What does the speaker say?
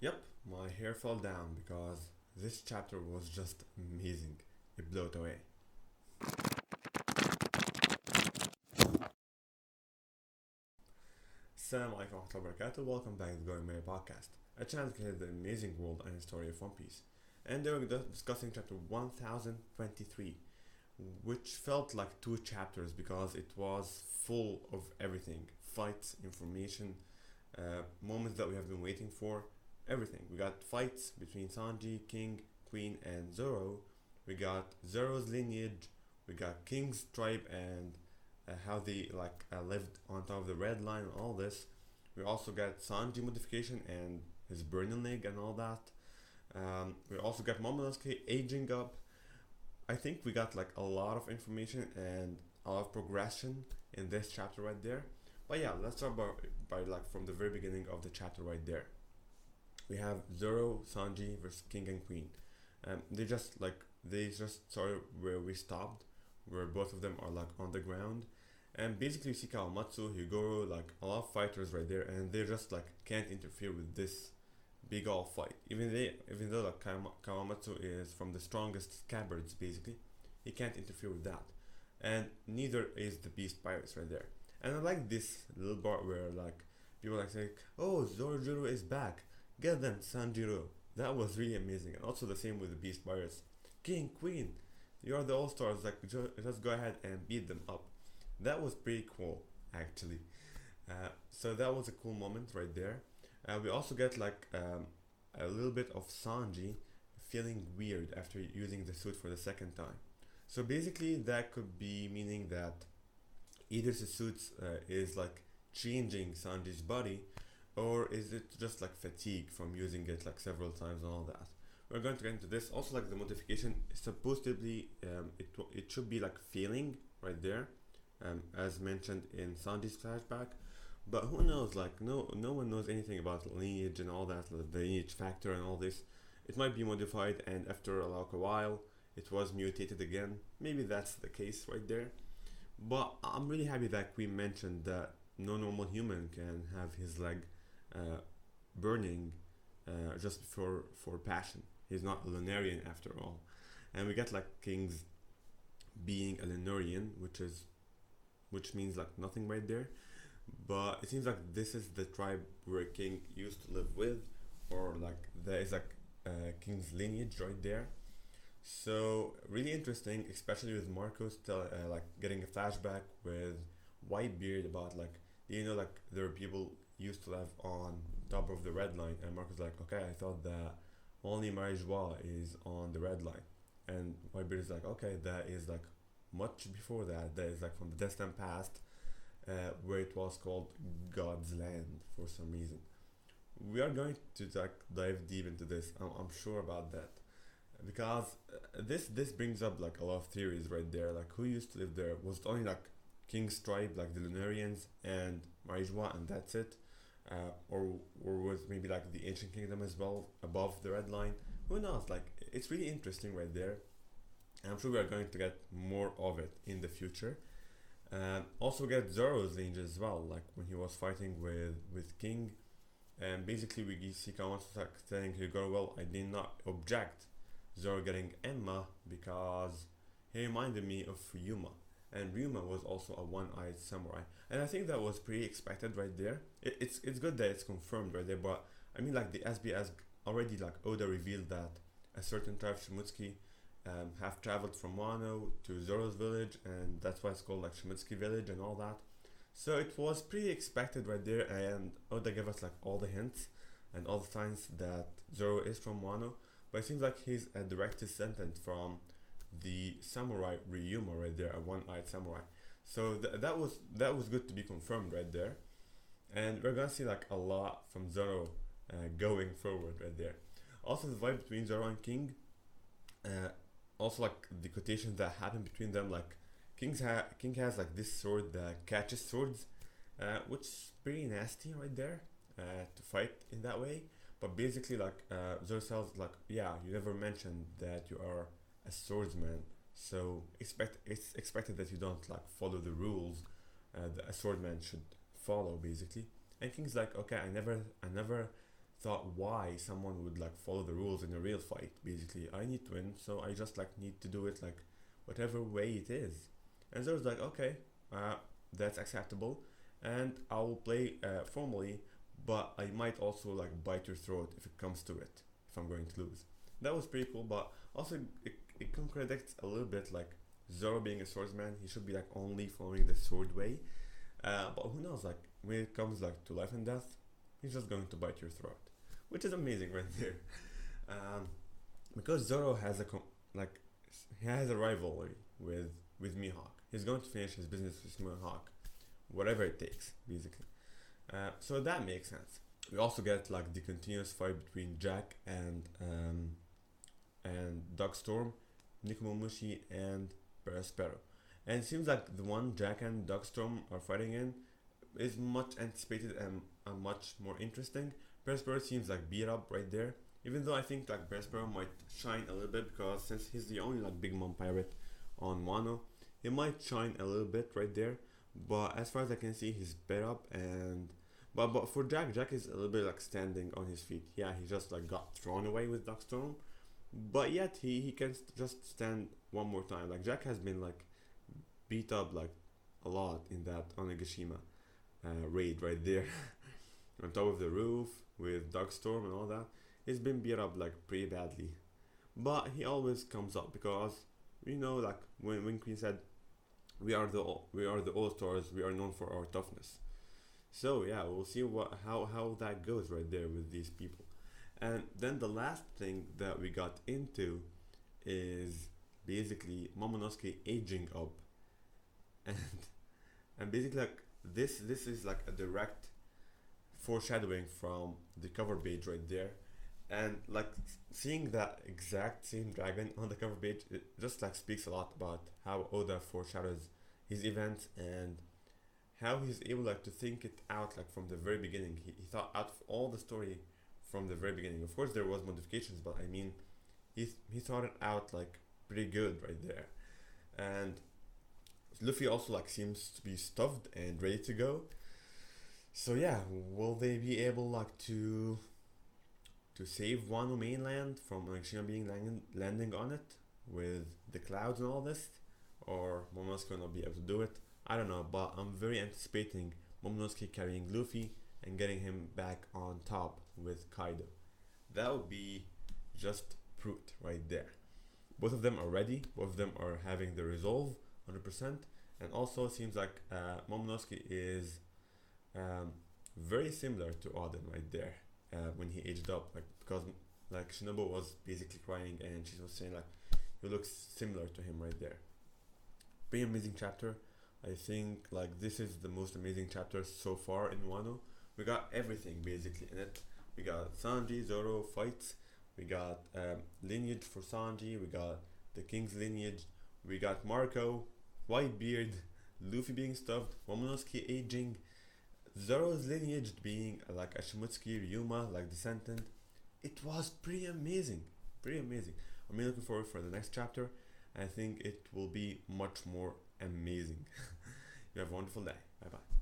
Yep, my hair fell down because this chapter was just amazing. It blew it away. Assalamu alaikum wa rahmatullahi wa barakatuh. Welcome back to the Going Merry podcast, a channel to create the amazing world and story of One Piece. And they were discussing chapter 1023, which felt like two chapters because it was full of everything: fights, information, moments that we have been waiting for, everything. We got fights between Sanji, King, Queen, and Zoro. We got Zoro's lineage. We got King's tribe and how they lived on top of the red line and all this. We also got Sanji modification and his burning leg and all that. We also got Momonosuke aging up. I think we got like a lot of information and a lot of progression in this chapter right there. But yeah, let's start by like from the very beginning of the chapter right there. We have Zoro, Sanji versus King and Queen. They just started where we stopped, where both of them are like on the ground, and basically you see Kawamatsu, Higoro, like a lot of fighters right there, and they just like can't interfere with this big all fight. Even though like Kawamatsu is from the strongest scabbards, basically, he can't interfere with that, and neither is the Beast Pirates right there. And I like this little part where like people like saying, "Oh, Zorojiro is back. Get them, Sanjiro." That was really amazing, and also the same with the Beast Pirates. King, Queen, you are the All Stars. Like, just go ahead and beat them up. That was pretty cool, actually. So that was a cool moment right there. We also get a little bit of Sanji feeling weird after using the suit for the second time. So basically, that could be meaning that either the suit is like changing Sanji's body, or is it just like fatigue from using it like several times and all that. We're going to get into this. Also, like the modification is supposed to be, it should be like feeling right there, as mentioned in Sanji's flashback. But who knows? Like no one knows anything about lineage and all that, like the lineage factor and all this. It might be modified, and after like a while, it was mutated again. Maybe that's the case right there. But I'm really happy that Queen mentioned that no normal human can have his leg uh, burning just for passion. He's not a Lunarian after all. And we get like King's being a Lunarian, which means like nothing right there. But it seems like this is the tribe where King used to live with, or like there is like King's lineage right there. So really interesting, especially with Marcos like getting a flashback with Whitebeard about like, like there are people used to live on top of the red line, and Marcos like, okay, I thought that only Marijois is on the red line, and Whitebeard is like, okay, that is like much before that. That is like from the distant past, where it was called God's Land for some reason. We are going to like dive deep into this. I'm sure about that because this brings up like a lot of theories right there. Like who used to live there? Was it only like King's tribe, like the Lunarians and Marijois, and that's it? Or was maybe like the ancient kingdom as well above the red line? Who knows? Like it's really interesting right there. And I'm sure we are going to get more of it in the future. Also get Zoro's lineage as well, like when he was fighting with King, and basically we see Kawamatsu like saying Higoro, well, I did not object Zoro getting Emma because he reminded me of Ryuma, and Ryuma was also a one-eyed samurai, and I think that was pretty expected right there. It's good that it's confirmed right there, but I mean like the SBS already, like Oda revealed that a certain tribe Shimutsuki have traveled from Wano to Zoro's village, and that's why it's called like Shimutsuki village and all that. So it was pretty expected right there, and Oda gave us like all the hints and all the signs that Zoro is from Wano, but it seems like he's a direct descendant from the samurai Ryuma right there, a one-eyed samurai. So that was good to be confirmed right there, and we're gonna see like a lot from Zoro going forward right there. Also, the vibe between Zoro and King, uh, also like the quotations that happen between them, like King has like this sword that catches swords, which is pretty nasty right there, to fight in that way. But basically, like Zoro tells like, yeah, you never mentioned that you are a swordsman, so it's expected that you don't like follow the rules that a swordman should follow, basically. And King's like, okay, I never thought why someone would like follow the rules in a real fight. Basically, I need to win, so I just like need to do it like whatever way it is. And Zoro's like, okay, that's acceptable, and I will play formally, but I might also like bite your throat if it comes to it, if I'm going to lose. That was pretty cool, but also it contradicts a little bit, like Zoro being a swordsman, he should be like only following the sword way. But who knows, like when it comes like to life and death, he's just going to bite your throat, which is amazing right there. Because Zoro has he has a rivalry with Mihawk. He's going to finish his business with Mihawk, whatever it takes, basically. So that makes sense. We also get like the continuous fight between Jack and Dogstorm, Nikomomushi, and Perospero. And it seems like the one Jack and Dogstorm are fighting in is much anticipated and much more interesting. Perospero seems like beat up right there, even though I think like Perospero might shine a little bit because since he's the only like big mom pirate on Wano, he might shine a little bit right there. But as far as I can see, he's beat up, and but for Jack is a little bit like standing on his feet. Yeah, he just like got thrown away with Dogstorm, but yet he can just stand one more time. Like Jack has been like beat up like a lot in that Onigashima raid right there on top of the roof with Dogstorm and all that. He's been beat up like pretty badly, but he always comes up because like when Queen said we are the all stars, we are known for our toughness. So yeah, we'll see how that goes right there with these people. And then the last thing that we got into is basically Momonosuke aging up, and basically like this is like a direct foreshadowing from the cover page right there, and like seeing that exact same dragon on the cover page, it just like speaks a lot about how Oda foreshadows his events and how he's able like to think it out like from the very beginning. He thought out of all the story from the very beginning. Of course there was modifications, but I mean he thought it out like pretty good right there. And Luffy also like seems to be stuffed and ready to go. So yeah, will they be able like to save Wano mainland from Onigashima being landing on it with the clouds and all this, or Momonosuke will not be able to do it? I don't know, but I'm very anticipating Momonosuke carrying Luffy and getting him back on top with Kaido. That would be just fruit right there. Both of them are ready. Both of them are having the resolve 100%. And also it seems like Momonosuke is very similar to Oden right there when he aged up. Like because like Shinobu was basically crying and she was saying like he looks similar to him right there. Pretty amazing chapter. I think like this is the most amazing chapter so far in Wano. We got everything basically in it. We got Sanji, Zoro fights. We got lineage for Sanji. We got the king's lineage. We got Marco, Whitebeard, Luffy being stuffed, Momonosuke aging, Zoro's lineage being like a Shimotsuki Ryuma, like descendant. It was pretty amazing. Pretty amazing. I'm really looking forward for the next chapter. I think it will be much more amazing. You have a wonderful day. Bye bye.